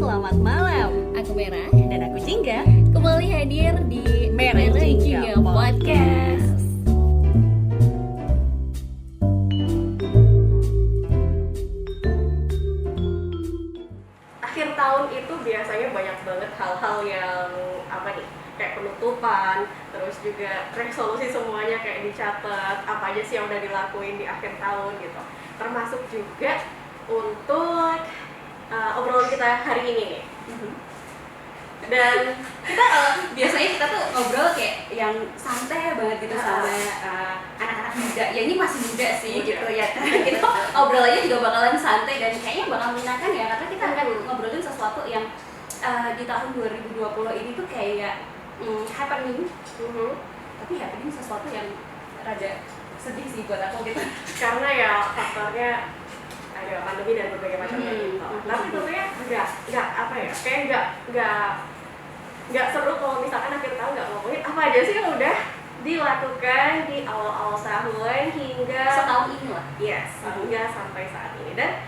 selamat malam. Aku Merah Dan aku Jingga. kembali hadir di Merah Jingga Podcast. Akhir tahun itu biasanya banyak banget hal-hal yang kayak penutupan, terus juga resolusi semuanya kayak dicatat apa aja sih yang udah dilakuin di akhir tahun gitu. Termasuk juga untuk obrolan kita hari ini nih. Dan kita Biasanya kita tuh ngobrol kayak yang santai banget gitu sama anak-anak muda. Ya ini masih muda sih Muda. gitu ya. Kita obrolannya juga bakalan santai dan kayaknya bakal menyenangkan ya, karena kita akan ngobrolin sesuatu yang di tahun 2020 ini tuh kayak happening. Tapi happening sesuatu yang rada sedih sih buat aku gitu. karena ya faktornya ada pandemi dan berbagai macamnya gitu. Tapi tentunya nggak seru kalau misalkan akhir tahun nggak ngomongin apa aja sih yang udah dilakukan di awal-awal tahun hingga Setahun ini lah. yes hingga sampai saat ini. Dan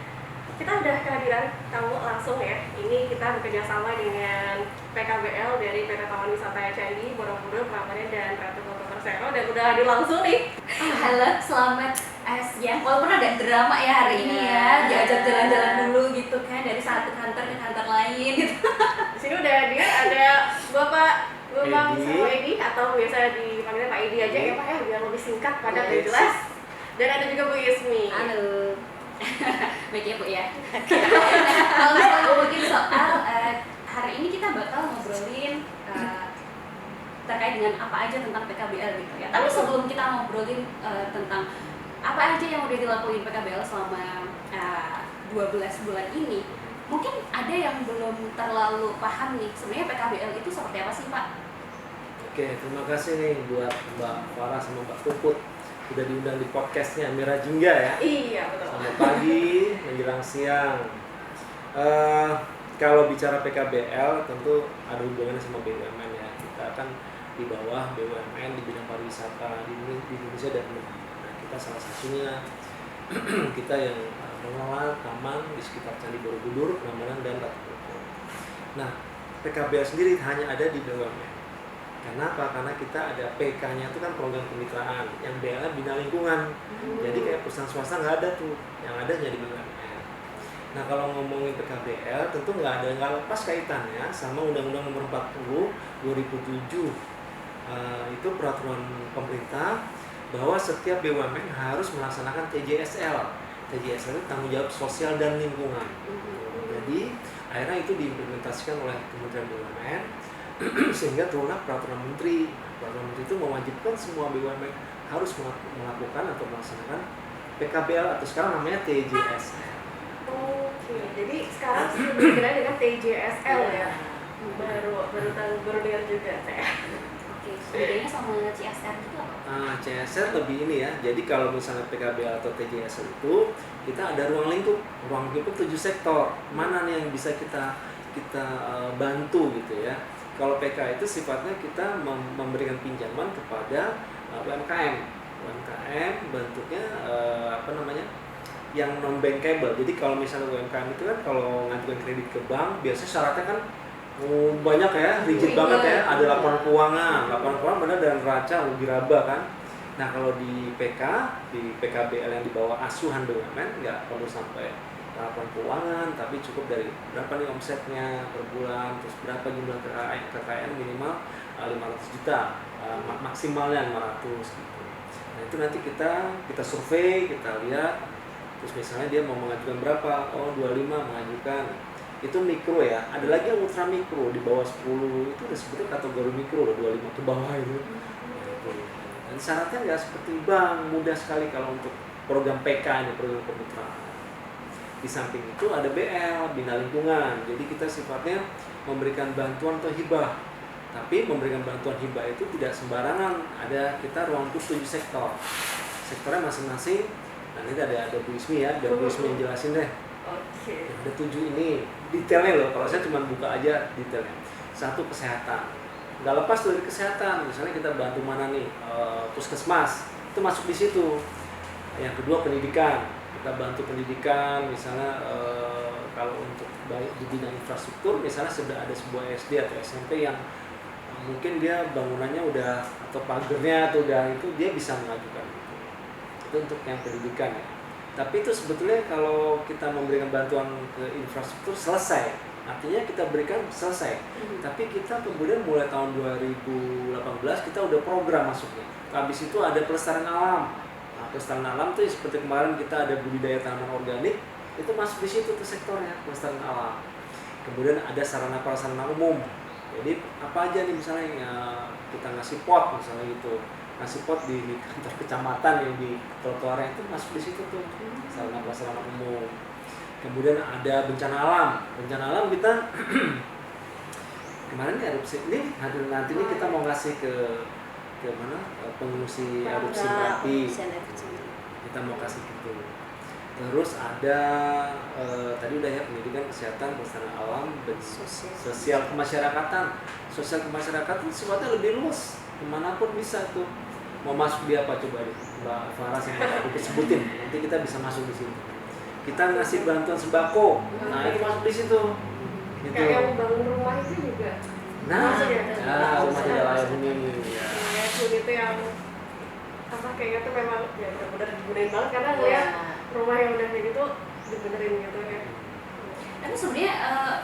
kita udah kehadiran tamu langsung ya. Ini kita bekerja sama dengan PKBL dari PT Taman Wisata Candi Borobudur, Prambanan dan Ratu Kota Persero, dan udah hadir langsung nih. Halo, selamat siang. Walaupun ada drama ya hari ini ya, diajak jalan-jalan dulu gitu kan, dari satu kantor ke kantor lain gitu. Di sini udah hadir ada Bapak Gumang Edi. sama Edi, atau biasa dipanggilnya Pak Edi aja ya Pak ya, biar lebih singkat padat dan Yes. jelas. Dan ada juga Bu Yusmi. Halo. Baik ya Bu ya. Nah, kalau misalnya ngomongin soal hari ini kita bakal ngobrolin terkait dengan apa aja tentang PKBL gitu ya. Tapi sebelum kita ngobrolin tentang apa aja yang udah dilakuin PKBL selama 12 bulan ini, mungkin ada yang belum terlalu paham nih, sebenarnya PKBL itu seperti apa sih Pak? Oke, terima kasih nih buat Mbak Farah sama Mbak Puput udah diundang di podcastnya Merah Jingga ya. Iya betul. Selamat pagi menjelang siang. Kalau bicara PKBL tentu ada hubungannya sama BUMN ya. Kita kan di bawah BUMN di bidang pariwisata di Indonesia dan lebih. Nah, kita salah satunya kita yang mengelola taman di sekitar Candi Borobudur, Prambanan dan Ratu Kota. Nah, PKBL sendiri hanya ada di BUMN. Kenapa? Karena kita ada PK-nya itu kan program kemitraan, yang BL-nya bina lingkungan. Jadi kayak perusahaan swasta nggak ada tuh, yang ada hanya di BUMN. Nah, kalau ngomongin PKBL tentu nggak lepas kaitannya sama Undang-Undang Nomor 40 2007. Itu peraturan pemerintah bahwa setiap BUMN harus melaksanakan TJSL. TJSL itu tanggung jawab sosial dan lingkungan. Jadi akhirnya itu diimplementasikan oleh Kementerian BUMN sehingga turunlah peraturan menteri. Peraturan menteri itu mewajibkan semua BUMN harus melakukan atau melaksanakan PKBL atau sekarang namanya TJSL. Oke, jadi sekarang sudah berkaitan dengan TJSL ya. Baru dengar juga saya. Oke, bedanya sama CSR itu apa? CSR lebih ini ya. Jadi kalau misalnya PKBL atau TJSL itu kita ada ruang lingkup 7 sektor. Mana nih yang bisa kita bantu gitu ya. Kalau PK itu sifatnya kita memberikan pinjaman kepada UMKM. UMKM bentuknya yang non bankable. Jadi kalau misalnya UMKM itu kan kalau ngajukan kredit ke bank biasanya syaratnya kan banyak ya, rigid banget ya. Ada laporan keuangan benar dan neraca wiraba kan. Nah, kalau di PKBL yang di bawah asuhan BUMN nggak perlu sampai laporan keuangan, tapi cukup dari berapa nih omsetnya per bulan, terus berapa jumlah kekayaan minimal 500 juta, maksimalnya 500 gitu. Nah, itu nanti kita survei, kita lihat, terus misalnya dia mau mengajukan berapa, 25 mengajukan. Itu mikro ya, ada lagi yang ultra mikro di bawah 10, itu udah sebetulnya kategori mikro loh, 25 ke bawah itu. Dan syaratnya nggak seperti bank, mudah sekali kalau untuk program PK ini, program kemitraan. Di samping itu ada BL, bina lingkungan. Jadi kita sifatnya memberikan bantuan atau hibah. Tapi memberikan bantuan hibah itu tidak sembarangan. Kita ruang lingkup 7 sektor. Sektornya masing-masing. Nah, ini ada Bu Ismi ya, biar Bu Ismi yang jelasin deh. Oke. Ada 7 ini. Detailnya loh, kalau saya cuma buka aja detailnya. 1, kesehatan. Nggak lepas dari kesehatan. Misalnya kita bantu mana nih, puskesmas. Itu masuk di situ. Yang kedua, pendidikan. Kita bantu pendidikan, misalnya kalau untuk baik di bidang infrastruktur, misalnya sudah ada sebuah SD atau SMP yang mungkin dia bangunannya udah atau pagernya atau udah itu, dia bisa mengajukan gitu. Itu untuk yang pendidikan ya. Tapi itu sebetulnya kalau kita memberikan bantuan ke infrastruktur selesai, artinya kita berikan selesai. Tapi kita kemudian mulai tahun 2018 kita udah program masuknya. Habis itu ada pelestarian alam. Nah, pelestarian alam tuh seperti kemarin kita ada budidaya tanaman organik, itu masuk di situ tuh sektornya pelestarian alam. Kemudian ada sarana prasarana umum. Jadi apa aja nih misalnya kita ngasih pot misalnya gitu, ngasih pot di kantor kecamatan yang di trotoarnya itu masuk di situ tuh sarana prasarana umum. Kemudian ada bencana alam. Bencana alam kita kemarin nih erupsi ini nanti ini kita mau ngasih ke mana pengungsi erupsi Merapi. Kita mau kasih gitu. Terus ada tadi udah ya pendidikan, kesehatan, pelestarian alam, dan sosial kemasyarakatan. Sosial kemasyarakatan sifatnya lebih luas, kemanapun bisa tuh. Mau masuk di apa coba deh, Mbak Farah yang aku sebutin. Nanti kita bisa masuk di situ. Kita ngasih bantuan sembako, nah itu masuk di situ. Gitu. Kayak yang bangun rumah itu juga. Nah, masuk ya? rumah tidak layak huni. Ya. Itu yang apa kayaknya tuh memang ya benar-benar digunain banget karena ngeliat rumah yang udah kayak gitu dibenerin gitu ya. Tapi sebenarnya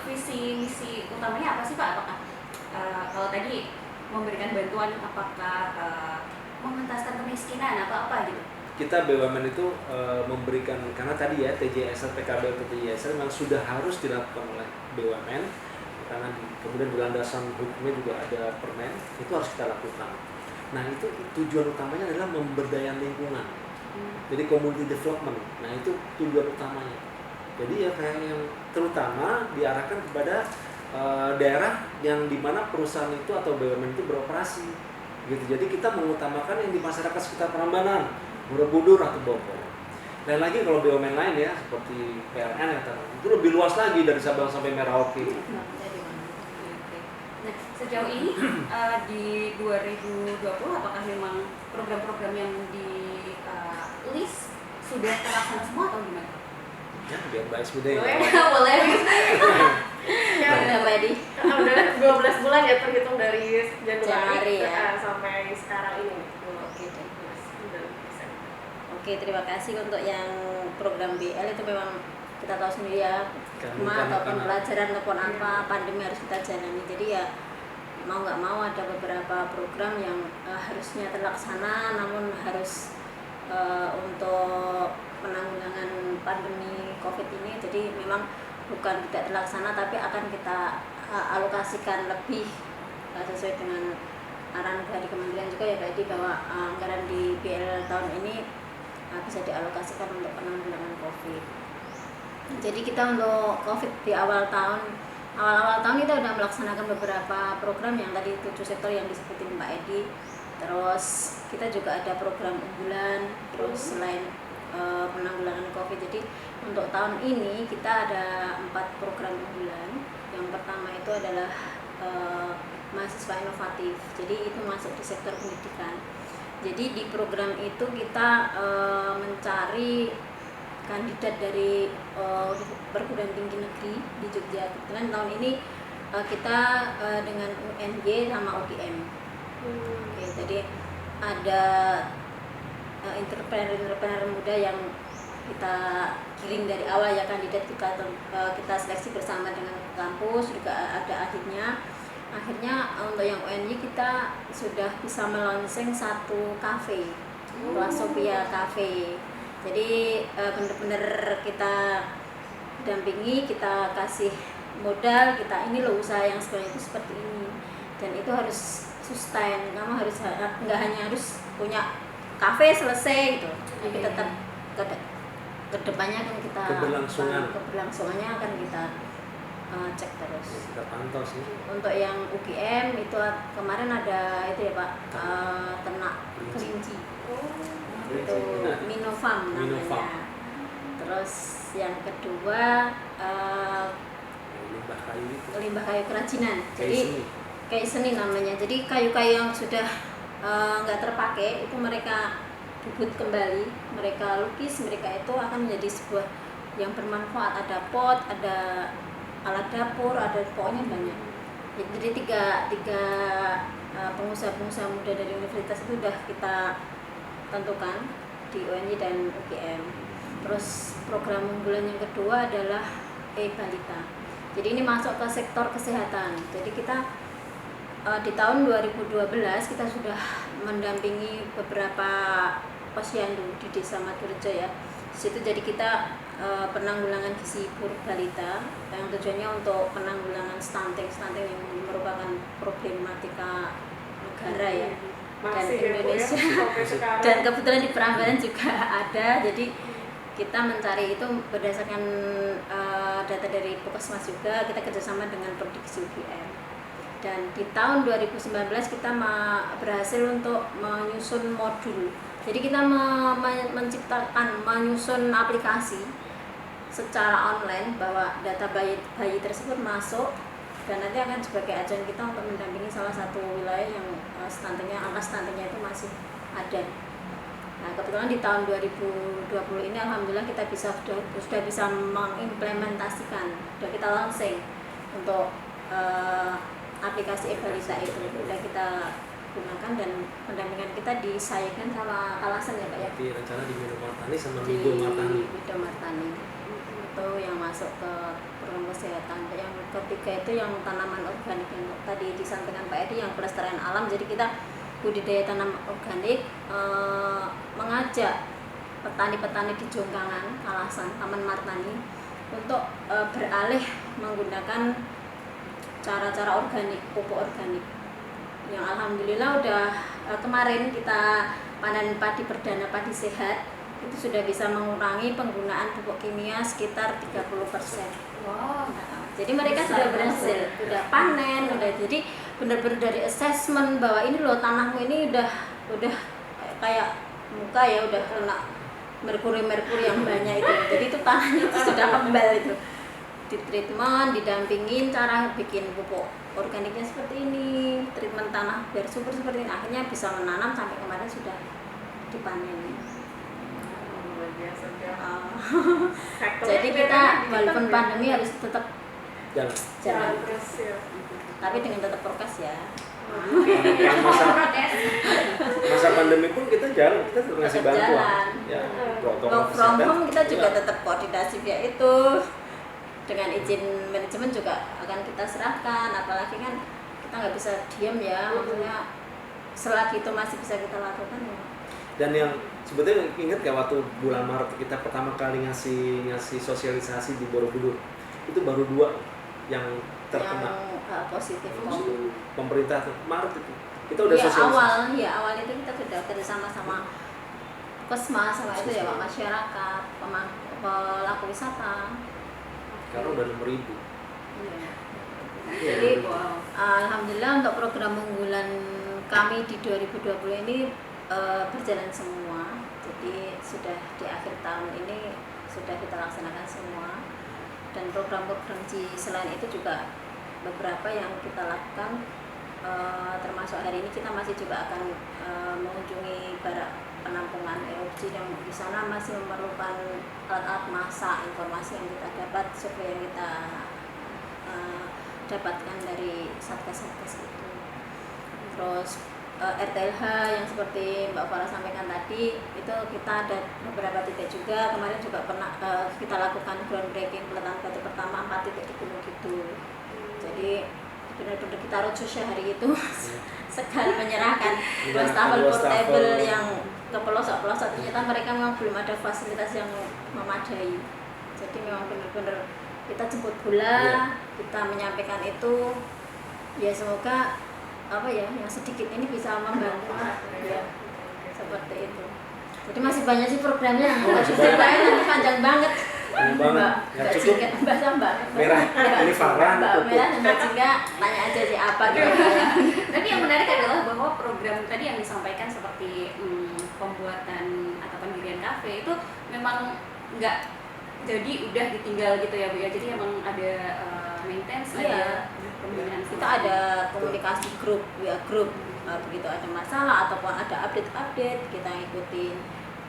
visi misi utamanya apa sih Pak? Apakah kalau tadi memberikan bantuan, apakah mengentaskan kemiskinan atau apa gitu? Kita BUMN itu memberikan, karena tadi ya TJSL, PKBL atau TJSL memang sudah harus dilakukan oleh BUMN, karena kemudian di landasan hukumnya juga ada permen, itu harus kita lakukan. Nah itu tujuan utamanya adalah pemberdayaan lingkungan, jadi community development. Nah itu tujuan utamanya. Jadi ya kayak yang terutama diarahkan kepada daerah yang dimana perusahaan itu atau BUMN itu beroperasi, gitu. Jadi kita mengutamakan yang di masyarakat sekitar Prambanan, Borobudur atau Bogor. Lain lagi kalau BUMN lain ya seperti PLN ya, itu lebih luas lagi dari Sabang sampai Merauke. Nah, sejauh ini di 2020 apakah memang program-program yang di list sudah terlaksana semua atau gimana? Ya, biar Mbak Ismuda ya. Boleh. Ya, Udah ready. udah 12 bulan ya terhitung dari Januari ya. sampai sekarang ini. Oke, Udah bisa. Oke, terima kasih untuk yang program BL itu memang kita tahu sendiri ya, rumah ataupun pelajaran ataupun apa pandemi harus kita jalani. Jadi ya mau nggak mau ada beberapa program yang harusnya terlaksana, namun harus untuk penanggulangan pandemi COVID ini. Jadi memang bukan tidak terlaksana, tapi akan kita alokasikan lebih sesuai dengan arahan dari Kementerian juga ya Pak Edi, bahwa anggaran di BL tahun ini bisa dialokasikan untuk penanggulangan COVID. Jadi kita untuk COVID di awal tahun kita sudah melaksanakan beberapa program yang tadi 7 sektor yang disebutin Mbak Edi. Terus kita juga ada program unggulan, terus selain penanggulangan COVID. Jadi untuk tahun ini kita ada 4 program unggulan. Yang pertama itu adalah mahasiswa inovatif. Jadi itu masuk di sektor pendidikan. Jadi di program itu kita mencari kandidat dari perguruan tinggi negeri di Jogja. Kebetulan tahun ini kita dengan UNY sama UGM. Oke, jadi ada entrepreneur muda yang kita kirim dari awal ya, kandidat kita seleksi bersama dengan kampus, juga ada akhirnya untuk yang UNY kita sudah bisa melaunching satu kafe, Sophia Cafe. Jadi benar-benar kita dampingi, kita kasih modal, kita ini loh usaha yang sebenarnya itu seperti ini, dan itu harus sustain. Kamu harus nggak hanya harus punya kafe selesai gitu, tapi tetap kedepannya kan kita keberlangsungannya akan kita cek terus. Kita pantau sih. Untuk yang UGM itu kemarin ada itu ya Pak, ternak kelinci. Itu Minofarm namanya. Terus yang kedua limbah kayu kerajinan. Jadi kayu seni namanya. Jadi kayu-kayu yang sudah nggak terpakai itu mereka bubut kembali, mereka lukis, mereka itu akan menjadi sebuah yang bermanfaat, ada pot, ada alat dapur, ada pokoknya banyak. Jadi tiga pengusaha-pengusaha muda dari universitas itu sudah kita tentukan di UNY dan UGM. Terus program unggulan yang kedua adalah e-balita. Jadi ini masuk ke sektor kesehatan. Jadi kita di tahun 2012 kita sudah mendampingi beberapa posyandu di Desa Madurjo ya. Di situ jadi kita penanggulangan gizi buruk balita yang tujuannya untuk penanggulangan stunting yang merupakan problematika negara ya, dan Indonesia dan kebetulan di Prambanan juga ada. Jadi kita mencari itu berdasarkan data dari Puskesmas juga, kita kerjasama dengan Prodiksi UGM. Dan di tahun 2019 kita berhasil untuk menyusun modul. Jadi kita menyusun aplikasi secara online bahwa data bayi tersebut masuk dan nanti akan sebagai acuan kita untuk mendampingi salah satu wilayah yang angka stuntingnya itu masih ada. Nah, kebetulan di tahun 2020 ini alhamdulillah kita sudah bisa mengimplementasikan, sudah kita launching untuk aplikasi e-balita itu sudah kita gunakan, dan pendampingan kita di Sayegan sama Kalasan ya Pak ya. Di rencana di Mido Martani sama Mido Martani. Mido Martani itu yang masuk ke program kesehatan. Yang ketiga itu yang tanaman organik yang tadi disampaikan Pak Edi, yang pelestarian alam. Jadi kita budidaya tanaman organik, mengajak petani-petani di Jongkangan, Kalasan, Taman Martani untuk beralih menggunakan cara-cara organik, pupuk organik. Yang alhamdulillah udah kemarin kita panen padi perdana, padi sehat, itu sudah bisa mengurangi penggunaan pupuk kimia sekitar 30%. Wow. Nah, jadi mereka sudah berhasil, sudah panen, udah, jadi benar-benar dari assessment bahwa ini loh tanahmu ini udah kayak muka ya, udah kena merkuri yang banyak itu. Jadi itu tanahnya itu sudah kembal itu. Di treatment, didampingin cara bikin pupuk organiknya seperti ini, treatment tanah biar subur seperti ini, akhirnya bisa menanam sampai kemarin sudah dipanen. Luar biasa ya. Jadi kita walaupun pandemi harus tetap jalan terus ya. Tapi dengan tetap prokes ya. Masa pandemi pun kita jalan, kita tetap ngasih bantuan. Ya, Work from home kita juga tetap koordinasi via itu. Dengan izin manajemen juga akan kita serahkan, apalagi kan kita nggak bisa diam ya, maksudnya selagi itu masih bisa kita lakukan ya. Dan yang sebetulnya ingat ya, waktu bulan Maret kita pertama kali ngasih sosialisasi di Borobudur, itu baru 2 yang terkena yang positif. Pemerintah Maret itu kita udah sosialisasi. Awal itu kita sudah kerjasama sama Puskesmas sama itu ya Pak, masyarakat, pelaku wisata. Karena udah 6.000. Jadi alhamdulillah untuk program unggulan kami di 2020 ini berjalan semua. Jadi sudah di akhir tahun ini sudah kita laksanakan semua. Dan program-program selain itu juga beberapa yang kita lakukan, termasuk hari ini kita masih juga akan mengunjungi barak penampungan erupsi yang di sana masih memerlukan alat-alat masak, informasi yang kita dapat, survei yang kita dapatkan dari satgas-satgas itu. Terus RTLH yang seperti Mbak Farah sampaikan tadi, itu kita ada beberapa titik juga. Kemarin juga pernah kita lakukan groundbreaking peletakan batu pertama 4 titik di Gunung Kidul. Jadi benar-benar kita roadshow hari itu sekali menyerahkan wastafel portable yang ke pelosok-pelosok. Ternyata mereka memang belum ada fasilitas yang memadai. Jadi memang benar-benar kita jemput bola, kita menyampaikan itu. Ya semoga yang sedikit ini bisa membantu ya, seperti itu. Jadi masih banyak sih programnya, nanti panjang banget. Mbak Jingga, Mbak Merah, ini Farah, Mbak Merah dan Mbak Jingga, tanya aja sih apa gitu. Tapi yang menarik adalah bahwa program tadi yang disampaikan seperti pembuatan atau pendirian kafe itu memang nggak jadi udah ditinggal gitu ya Bu ya. Jadi emang ada maintenance, ada pembinaan. Kita ada komunikasi grup, begitu ada masalah ataupun ada update kita ikutin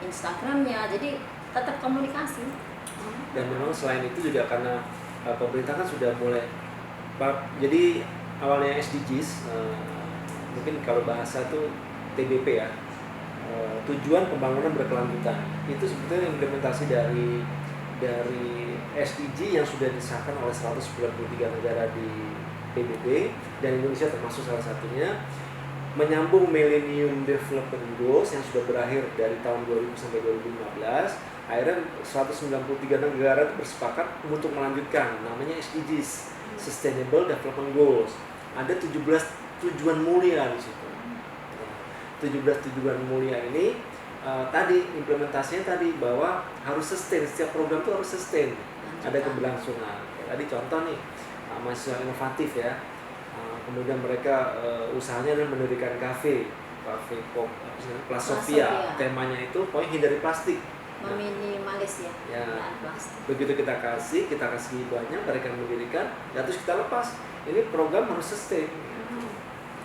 Instagramnya. Jadi tetap komunikasi. Dan memang selain itu juga karena pemerintah kan sudah mulai, jadi awalnya SDGs, mungkin kalau bahasa itu TBP ya, tujuan pembangunan berkelanjutan, itu sebetulnya implementasi dari SDG yang sudah disahkan oleh 193 negara di PBB, dan Indonesia termasuk salah satunya, menyambung Millennium Development Goals yang sudah berakhir dari tahun 2000 sampai 2015. Akhirnya 193 negara bersepakat untuk melanjutkan, namanya SDGs, Sustainable Development Goals. Ada 17 tujuan mulia di situ. 17 tujuan mulia ini tadi implementasinya tadi bahwa harus sustain, setiap program itu harus sustain, ada keberlangsungan. Tadi contoh nih, mahasiswa inovatif ya, kemudian mereka usahanya adalah mendirikan kafe pop, Plasofia. Temanya itu pokoknya hindari plastik, meminimalis ya, plastik. Begitu kita kasih banyak, mereka mendirikan, ya terus kita lepas, ini program harus sustain.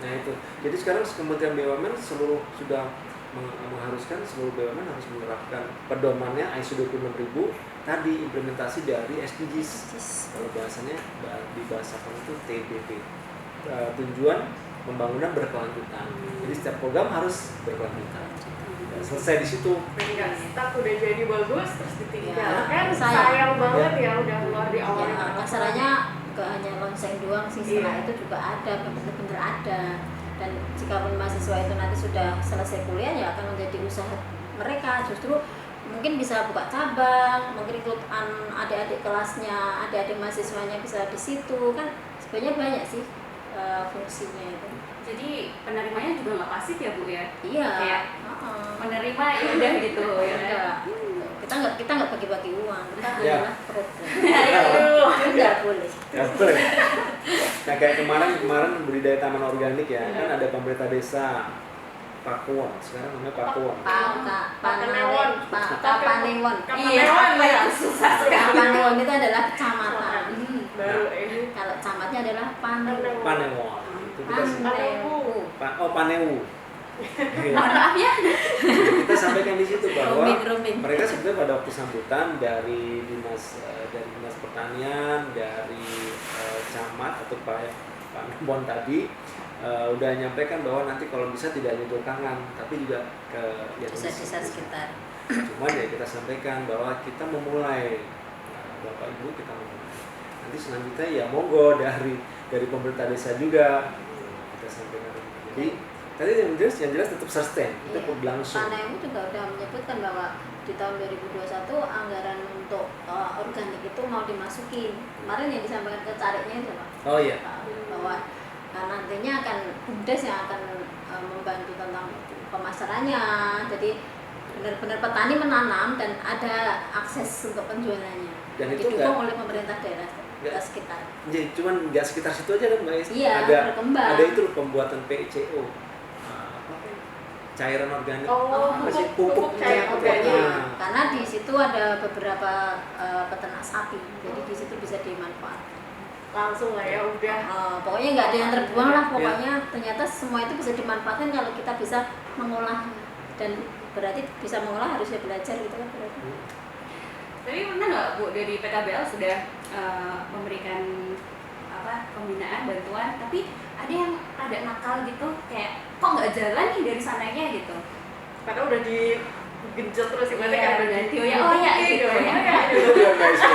Nah itu, jadi sekarang Kementerian BUMN sudah mengharuskan seluruh BUMN harus menerapkan pedomannya ISO 26000 tadi, implementasi dari SDGs. Kalau bahasanya dibahasakan itu TBP, tujuan pembangunan berkelanjutan. Jadi setiap program harus berkelanjutan. Selesai di situ. Enggak stuck, udah jadi bagus terus ditinggal. Ya, Kan sayang banget ya udah keluar di awal. Ya, kasarannya gak hanya lonceng doang sih, setelah itu juga ada, benar-benar ada. Dan jika mahasiswa itu nanti sudah selesai kuliah, ya akan menjadi usaha mereka. Justru mungkin bisa buka cabang, mungkin ikut adik-adik kelasnya, adik-adik mahasiswanya bisa di situ. Kan sebenarnya banyak sih fungsinya itu. Jadi penerimanya juga nggak pasif ya Bu ya? Iya. Kayak menerima ya udah gitu ya. Kita nggak bagi-bagi uang, kita Ya. adalah program. Nggak boleh. Ya, boleh. Nah kayak kemarin budidaya taman organik ya, kan ada pemerintah desa Pakuan, sekarang namanya Pakuan. Panewon. Iya, apa ya? Susah sekali. Panewon itu adalah kecamatan. baru ini. Kalau camatnya adalah Panewon. Panewon. Itu kita Panewu. Mohon maaf ya. Kita sampaikan di situ bahwa Roaming. mereka sebenarnya pada waktu sambutan dari dinas pertanian, dari camat atau Pak Nembon tadi udah nyampaikan bahwa nanti kalau bisa tidak hanya turun tangan, tapi juga ke Desa-desa sekitar. Cuman ya kita sampaikan bahwa kita memulai, Bapak Ibu kita memulai. Nanti selanjutnya ya monggo dari pemerintah desa juga kita sampaikan. Jadi tadi yang jelas tetap sustain, tetap berlangsung. Panewon juga udah menyebutkan bahwa di tahun 2021 anggaran untuk organik itu mau dimasukin. Kemarin yang disampaikan ke cariknya itu Pak. Oh iya. Bahwa nantinya akan BUMDes yang akan membantu tentang pemasarannya. Jadi benar-benar petani menanam dan ada akses untuk penjualannya. Dan itu didukung oleh pemerintah daerah sekitar. Jadi cuman nggak sekitar situ aja kan Mbak Esti? Iya, berkembang. Ada itu loh pembuatan PCO. Cairan organik. Pupuk cair organik. Karena di situ ada beberapa peternak sapi, jadi di situ bisa dimanfaatkan. Langsung lah ya udah. Pokoknya nggak ada yang terbuang lah, pokoknya ternyata semua itu bisa dimanfaatkan kalau kita bisa mengolah, dan berarti bisa mengolah harusnya belajar gitu kan berarti. Tapi pernah nggak Bu dari PKBL sudah memberikan pembinaan bantuan, tapi ada yang ada nakal gitu, kayak kok nggak jalan nih dari sananya gitu? Karena udah digenjot terus ibaratnya Iya, kan udah berarti gitu ya. Itu dia Mbak Esti.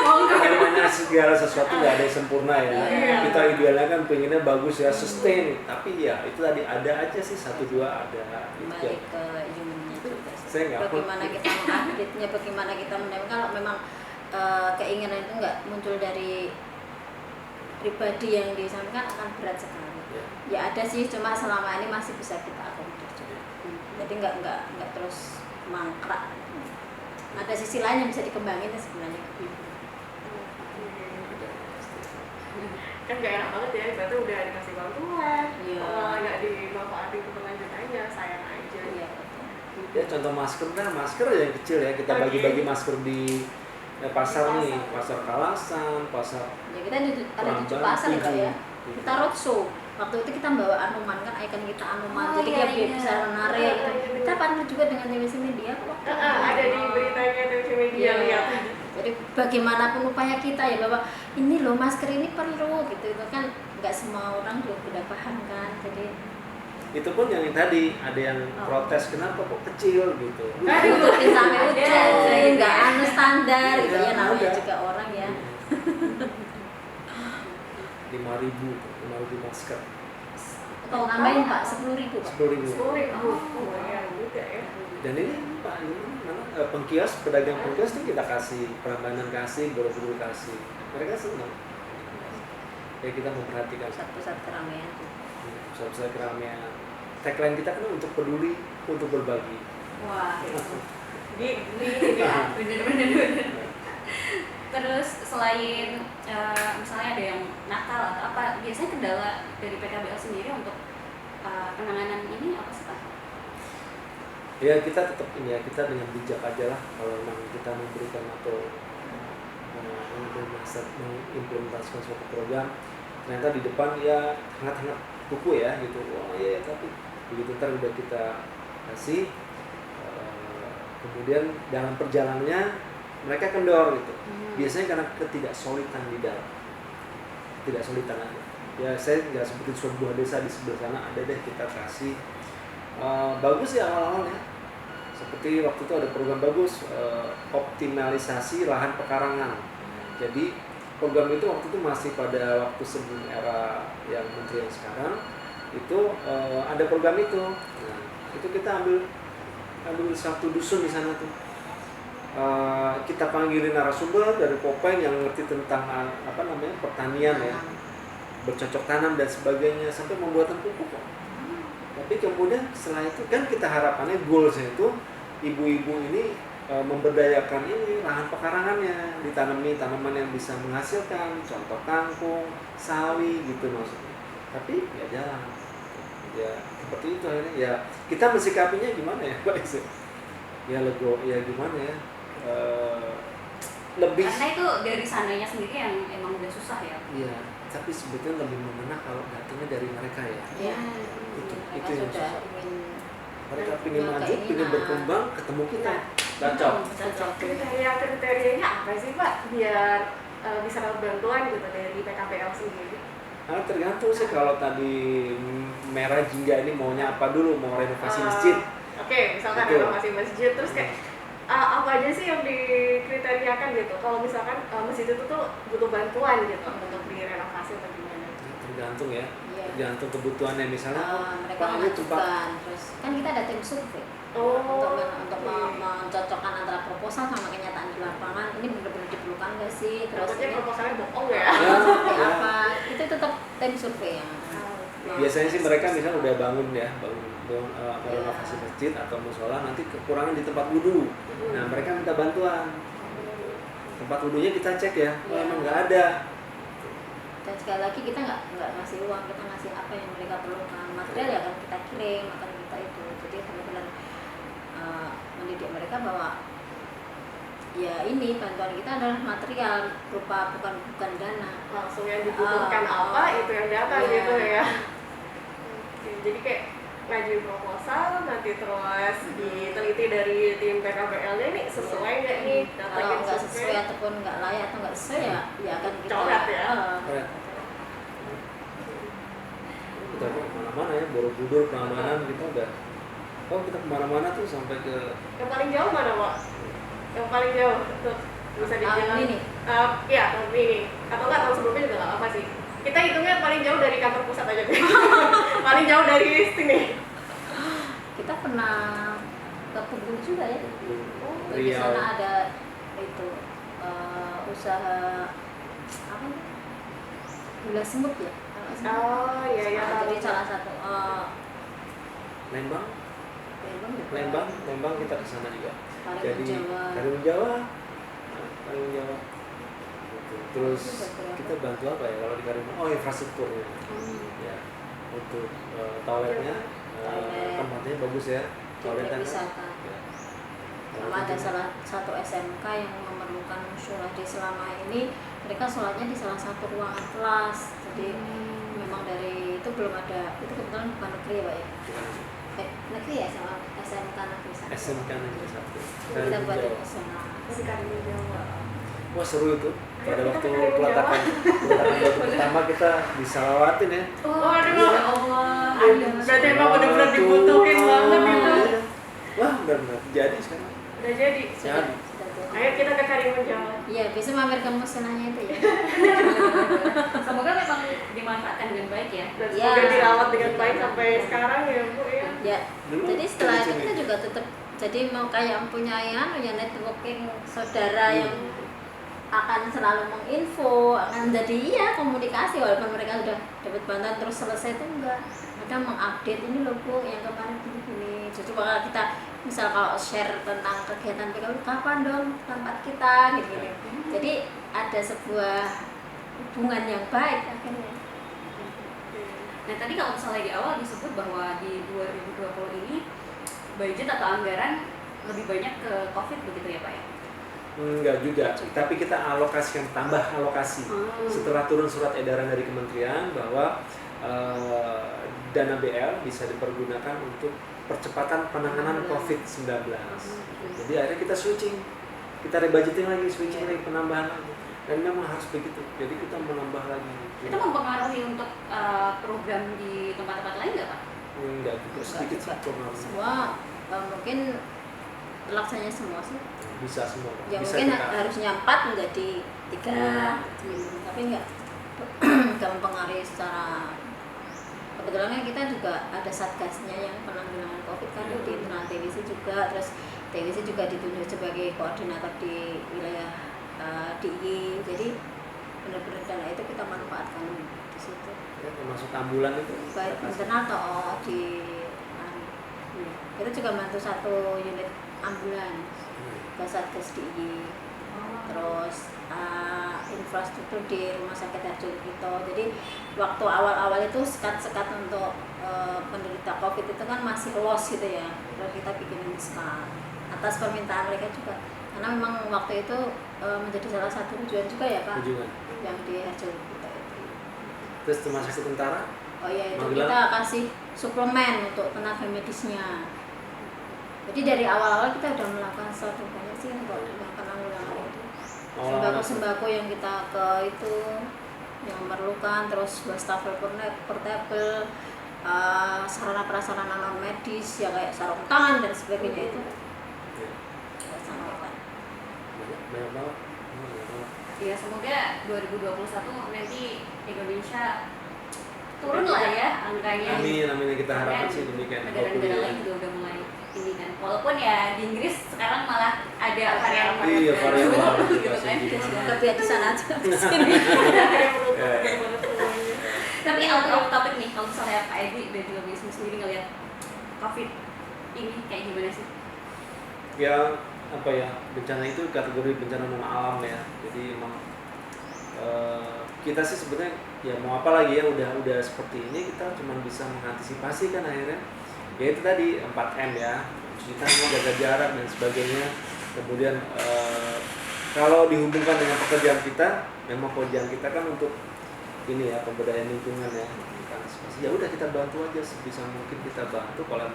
Monggo. Namanya segala sesuatu nggak ada yang sempurna ya. Iya. Kita idealnya kan pengennya bagus ya, sustain. Tapi ya itu tadi ada aja sih, satu dua ada. Balik ke humannya juga sih. Saya nggak Bagaimana kita mengupdate-nya, bagaimana kita menerima. Kalau memang keinginan itu nggak muncul dari pribadi yang disampaikan, akan berat sekali. Ya ada sih, cuma selama ini masih bisa kita akomodir juga. Jadi nggak terus mangkrak. Ada sisi lain yang bisa dikembangin sebenarnya. Kan nggak enak banget ya, ibaratnya udah dikasih bantuan, Iya. malah nggak dimanfaatin untuk lanjutannya, sayang aja. Iya. Ya contoh masker masker yang kecil ya, kita bagi-bagi masker di pasar nih, pasar Kalasan, pasar. Ya kita ada 7 pasar ya Pak ya. Kita roadshow. Waktu itu kita bawa Anoman, kan ikon kita Anoman, jadi dia bisa menarik. Kita partner juga dengan TVC Media kok. Ada di beritanya TVC Media lihat. Jadi Jadi bagaimanapun upaya kita ya bahwa ini loh masker ini perlu gitu, itu kan nggak semua orang juga udah paham kan. Jadi itu pun yang tadi ada yang protes kenapa kok kecil gitu. tutupin sampai ujung, nggak anu standar gitu Iya, ya, namanya ada. juga orang ya. 5.000 masker. Kalau nambahin Pak 10.000 Pak. 10.000. 10.000 lumayan juga ya. Dan ini Pak, ini pengkios, pedagang pengkios itu kita kasih Prambanan, kasih Borobudur, kasih, mereka senang. Ya kita memperhatikan Pusat-pusat keramaian tuh. pusat-pusat keramaian. Tagline kita kan untuk peduli, untuk berbagi. Wah, Di ini ya. bener-bener. Terus selain misalnya ada yang nakal atau apa, biasanya kendala dari PKBL sendiri untuk penanganan ini apa sih Pak? Ya kita tetap ini ya, kita dengan bijak aja lah kalau memang kita memberikan atau mengimplementasikan suatu program, ternyata di depan ya hangat-hangat kuku ya gitu, wah ya tapi begitu ntar udah kita kasih, kemudian dalam perjalanannya mereka kendor gitu, biasanya karena ketidaksolidan di dalam, ketidaksolidan aja. Ya saya nggak sebutin suatu buah desa di sebelah sana ada deh kita kasih. Bagus ya awal-awal ya, seperti waktu itu ada program bagus, optimalisasi lahan pekarangan. Jadi program itu waktu itu masih pada waktu sebelum era yang menteri yang sekarang itu ada program itu. Nah itu kita ambil satu dusun di sana tuh, kita panggilin narasumber dari Popeng yang ngerti tentang pertanian ya, bercocok tanam dan sebagainya sampai pembuatan pupuk kok. Tapi kemudian setelah itu kan kita harapannya goalsnya itu ibu-ibu ini memberdayakan ini lahan pekarangannya, ditanami tanaman yang bisa menghasilkan, contoh kangkung, sawi gitu maksudnya. Tapi ya jalan, ya seperti itu akhirnya. Ya kita mensikapinya gimana ya Pak Isu? Ya lego, ya gimana ya? Lebih. Karena itu dari sananya sendiri yang emang udah susah ya. Iya, tapi sebetulnya lebih mengena kalau datangnya dari mereka ya. Ya, Itu mereka yang sudah susah. ingin Mereka ingin maju, ingin keinginan. berkembang, ketemu kita, cocok. cocok. Kriterianya apa sih Pak biar bisa dapat bantuan gitu dari PKPL sendiri? Nah, tergantung sih kalau tadi merah jingga ini maunya apa dulu, mau renovasi masjid. Oke, misalkan Betul. renovasi masjid, terus kayak apa aja sih yang dikriteriakan gitu? Kalau misalkan masjid itu tuh butuh bantuan gitu untuk direnovasi atau gimana? Tergantung ya, Iya. tergantung kebutuhannya misalnya. Mereka Pak, ini tempat mengajukan, terus kan kita ada tim survei untuk mencocokkan antara proposal sama kenyataan di lapangan. Ini benar-benar diperlukan nggak sih? Terus Maksudnya ini proposalnya bohong ya? seperti Ya. apa? Itu tetap tim survei yang biasanya sih mereka misalnya udah bangun renovasi masjid atau musola, nanti kekurangan di tempat wudhu. Nah mereka minta bantuan. Tempat wudhunya kita cek ya, kalau Iya. emang nggak ada. Dan sekali lagi kita nggak ngasih uang, kita ngasih apa yang mereka perlukan. Material ya akan kita kirim, akan kita itu. Jadi benar-benar mendidik mereka bahwa ya ini bantuan kita adalah material berupa bukan dana. Langsung yang dibutuhkan apa itu yang datang Iya. gitu ya. Oke, jadi kayak ngajuin proposal, nanti terus diteliti dari tim PKBL-nya ini sesuai nggak nih data Kalau yang nggak sesuai sesuai. ataupun nggak layak atau nggak sesuai ya akan kita Coret ya. Coret. Kita kemana-mana ya, Borobudur, Prambanan kita udah. Oh kita kemana-mana tuh sampai ke Yang paling jauh mana Pak? Yang paling jauh tuh bisa dibilang ini. Iya tahun ini atau nggak tahun sebelumnya juga nggak apa sih. Kita hitungnya paling jauh dari kantor pusat aja deh. Paling jauh dari sini. Kita pernah ke Kebun juga ya. Di Riau. sana ada itu usaha apa? Gula semut ya. kalau nggak salah. Oh iya iya. Jadi salah satu Lembang, Lembang Lembang kita ke sana juga. Karimun Jadi Jawa. Karimun Jawa. Gitu. Terus kita bantu apa ya kalau di Karimun? Oh infrastrukturnya. Ya untuk toiletnya, Toilet. tempatnya bagus ya. Toilet Objek wisata. Ya. Sama ada salah satu SMK yang memerlukan musola. Di selama ini mereka sholatnya di salah satu ruangan kelas. Jadi memang dari itu belum ada, itu kebetulan bukan negeri ya Pak ya. Negeri ya sama SMK negeri satu. SMK negeri satu. Kita buat di sana. Masih Karimun Jawa. Wah seru itu. Pada Ayo, waktu kita ke peletakan batu pertama kita disalawatin ya. Oh, aduh. Ya Allah. Berarti emang bener-bener dibutuhin banget gitu. Wah benar-benar jadi sekarang. Udah jadi. Jadi. Ayo kita ke Karimunjawa. Iya, bisa mampir ke musnahnya itu ya. Semoga memang dimanfaatkan dengan baik ya. Dan Iya. semoga dirawat dengan baik sampai sekarang ya Bu ya. Ya, Dulu jadi setelah itu lucu kita nih. juga tetap jadi mau kayak mempunyai ya networking saudara yang akan selalu menginfo, akan jadi ya komunikasi walaupun mereka sudah dapat bantuan terus selesai itu enggak. Mereka mengupdate ini loh Bu, yang kemarin gini-gini. Justru bakal kita misal kalau share tentang kegiatan PKB kapan dong tempat kita gitu-gitu. Jadi ada sebuah hubungan yang baik akhirnya. Nah tadi kalau misalnya di awal disebut bahwa di 2020 ini budget atau anggaran lebih banyak ke COVID begitu ya Pak ya? Enggak juga, tapi kita alokasikan, tambah alokasi. Setelah turun surat edaran dari kementerian bahwa dana BL bisa dipergunakan untuk percepatan penanganan COVID-19. Jadi akhirnya kita switching, kita rebudgeting lagi, switching lagi, penambahan lagi. Dan memang harus begitu, jadi kita menambah lagi. Itu mempengaruhi untuk program di tempat-tempat lain nggak Pak? Enggak juga, sedikit sih pengaruh. Semua mungkin terlaksananya semua sih. Bisa semua. Ya Bisa mungkin kita. harusnya 4 menjadi 3 tapi enggak mempengaruhi secara. Kebetulan kita juga ada satgasnya yang penanggulangan COVID kan di internal TWC juga, terus TWC juga ditunjuk sebagai koordinator di wilayah DIY, jadi benar-benar dana itu kita manfaatkan di situ. Ya, termasuk ambulan itu. Baik internal atau di kita juga bantu 1 unit ambulans ke Satgas DIY, terus infrastruktur di rumah sakit Harjoko. Jadi waktu awal-awal itu sekat-sekat untuk penderita COVID itu kan masih los gitu ya, terus kita bikin sekat atas permintaan mereka juga, karena memang waktu itu menjadi salah satu tujuan juga ya Pak, Tujuan. yang di Harjoko itu. Terus rumah sakit tentara. Oh iya, itu Magelang. kita kasih suplemen untuk tenaga medisnya. Jadi dari awal-awal kita udah melakukan suatu banyak sih untuk yang penanggulangan itu. Sembako-sembako yang kita ke itu yang memerlukan, terus wastafel portable, sarana prasarana non medis ya kayak sarung tangan dan sebagainya itu. Ya, Kita sampaikan. banyak banget. Ya semoga 2021 nanti Indonesia turun lah ya angkanya. Amin, amin yang kita harapkan sih demikian. Negara-negara lain juga udah mulai ini kan. Walaupun ya di Inggris sekarang malah ada varian Iya, varian baru gitu juga kan. sih, gimana? Tapi ya di sana aja di sini. Tapi out of topic nih, kalau misalnya Pak Edi dan juga bisnis sendiri ngeliat COVID ini kayak gimana sih? Ya apa ya, bencana itu kategori bencana non alam ya. Jadi emang kita sih sebenarnya ya mau apa lagi ya, udah seperti ini kita cuma bisa mengantisipasi kan akhirnya. Ya itu tadi 4M ya, cuci tangan, jaga jarak dan sebagainya. Kemudian kalau dihubungkan dengan pekerjaan kita, memang pekerjaan kita kan untuk ini ya, pemberdayaan lingkungan ya, ya udah kita bantu aja sebisa mungkin kita bantu. Kalau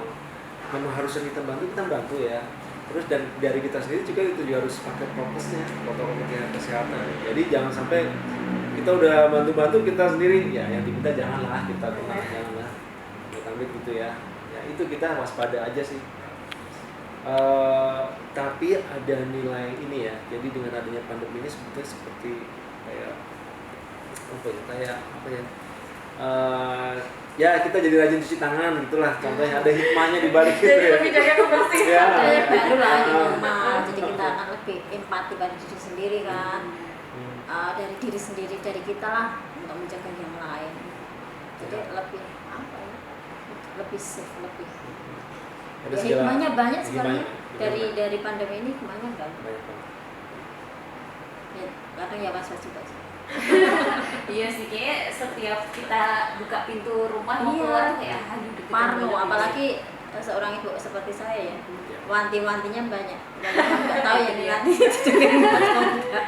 memang harusnya kita bantu ya. Terus dan dari kita sendiri juga itu juga harus pakai prokesnya, protokol kesehatan. Jadi jangan sampai kita udah bantu kita sendiri ya, yang diminta janganlah kita kena, janganlah amit gitu ya. Ya itu kita waspada aja sih. Tapi ada nilai ini ya. Jadi dengan adanya pandemi ini sebetulnya seperti kayak ya kita jadi rajin cuci tangan gitulah, contohnya ada hikmahnya di balik itu Jadi ya. lebih jaga kebersihan. Ya. Kayak baru lah di rumah, jadi kita akan lebih empati pada diri sendiri kan. Dari diri sendiri, dari kita lah untuk menjaga yang lain. Jadi lebih apa ya? Lebih safe, lebih. Ada Ya, segala hikmahnya banyak sebenarnya hikmahnya. dari pandemi ini, hikmahnya banyak. Banyak banget. Ya, kadang ya was-was juga sih. Iya sih, kayak setiap kita buka pintu rumah mau Iya. keluar tuh kayak aduh deg-degan Parno, banget. apalagi seorang ibu seperti saya ya, wanti-wantinya banyak. Nggak tahu ya nanti itu juga atau enggak.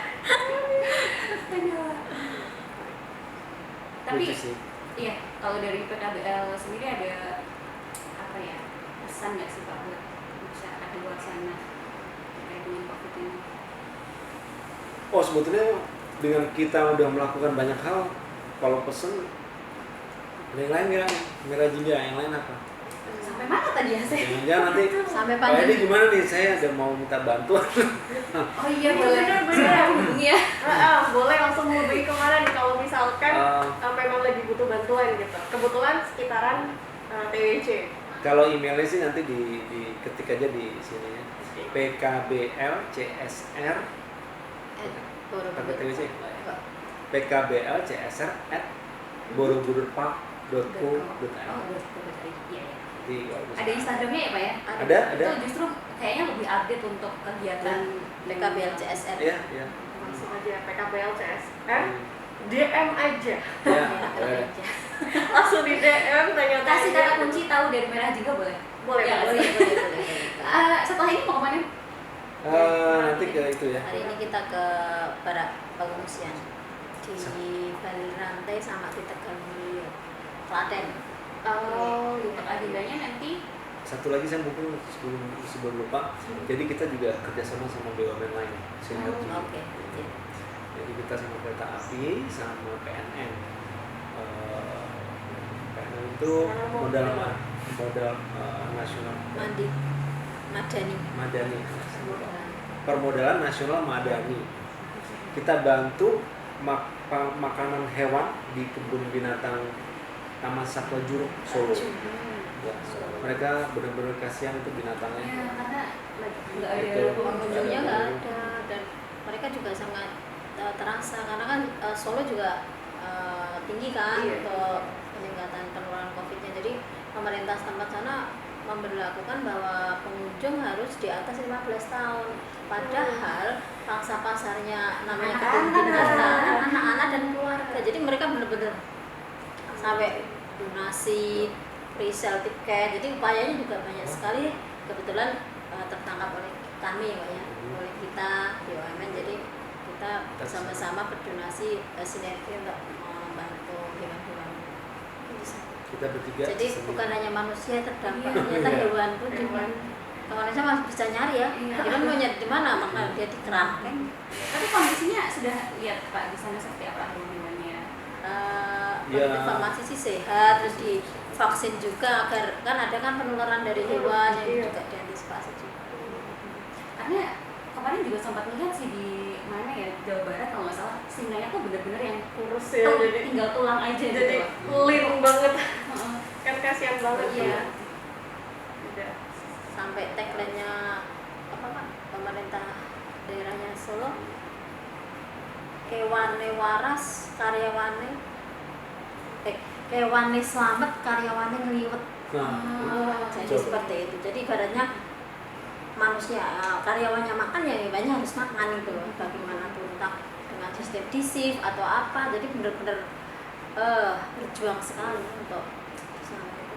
Tapi Lucu sih. iya, kalau dari PKBL sendiri ada apa ya, pesan nggak sih Pak buat masyarakat di luar sana terkait dengan COVID ini? Oh sebetulnya dengan kita udah melakukan banyak hal, kalau pesen ada yang lain nggak? Merah Jingga, yang lain apa? Sampai mana tadi ya saya? Jangan-jangan nanti Sampai Pak Edi pandemi. gimana nih? Saya ada mau minta bantuan. Oh iya boleh. bener. Hubungi ya. Boleh langsung hubungi kemana nih kalau misalkan memang lagi butuh bantuan gitu. Kebetulan sekitaran TWC. Kalau emailnya sih nanti ketik aja di sini ya. PKBLCSR pakai TWC. PKBLCSR@borobudurpark.co.id. Oh, iya. Jadi kalau bisa- Ada Instagramnya ya Pak ya? Ada. Itu justru kayaknya lebih update untuk kegiatan PKBLCSR. Iya, iya. Langsung aja PKBL CSR. DM aja. Ya, boleh. Langsung di DM tanya-tanya. Kasih kata kunci tahu dari Merah Jingga boleh? Boleh, Ya, boleh. setelah ini mau kemana? Nanti ke itu ya. Hari ini kita ke barak pengungsian di Bali Rantai sama di Tegal Mulyo, Klaten. Oh, Untuk agendanya nanti Satu lagi saya mungkin sebelum lupa. Jadi kita juga kerjasama sama BUMN lain, sinergi. Oke. Ya. Jadi kita sama kereta api sama PNN. PNN itu modal nasional Madani. Permodalan nasional Madani. Kita bantu makanan hewan di kebun binatang Taman Satwa Juruk Solo. Ya, mereka benar-benar kasihan itu binatangnya. ya karena nggak ada Itu. Pengunjungnya nggak ada dan mereka juga sangat terasa karena kan Solo juga tinggi kan Iya. untuk peningkatan penularan COVID-nya. Jadi pemerintah setempat sana memberlakukan bahwa pengunjung harus di atas 15 tahun. Padahal pangsa pasarnya namanya kebun binatang, anak-anak dan keluarga. Jadi mereka benar-benar sampai donasi, resell tiket. Jadi upayanya juga banyak sekali. Kebetulan tertangkap oleh kami Pak ya, oleh kita BUMN. Jadi kita bersama-sama berdonasi sinergi untuk membantu hewan-hewan. Kita bertiga. Jadi sendiri. bukan hanya manusia terdampak, Iya. ternyata Iya. hewan pun juga. Kalau manusia masih bisa nyari ya, Iya. dia kan mau nyari di mana, maka dia di kerangkeng. Tapi kondisinya sudah lihat Pak di sana seperti apa hewannya? Ya. Menurut informasi sih sehat, terus divaksin juga agar kan ada kan penularan dari hewan yang Iya. juga diantisipasi juga. Karena kemarin juga sempat lihat sih di mana ya, Jawa Barat kalau nggak salah singanya tuh bener-bener yang kurus ya, tuh jadi tinggal tulang aja jadi gitu. lean banget. Heeh. Kan kasihan banget Iya. ya. Udah. Sampai tagline-nya apa Pak? Pemerintah daerahnya Solo, kewane waras kewane selamat karyawane ngeliwet. Nah, Jadi Coba. seperti itu. Jadi ibaratnya manusia karyawannya makan ya hewannya harus makan itu. Bagaimanapun entah dengan sistem disif atau apa. Jadi benar-benar berjuang sekali untuk sana itu.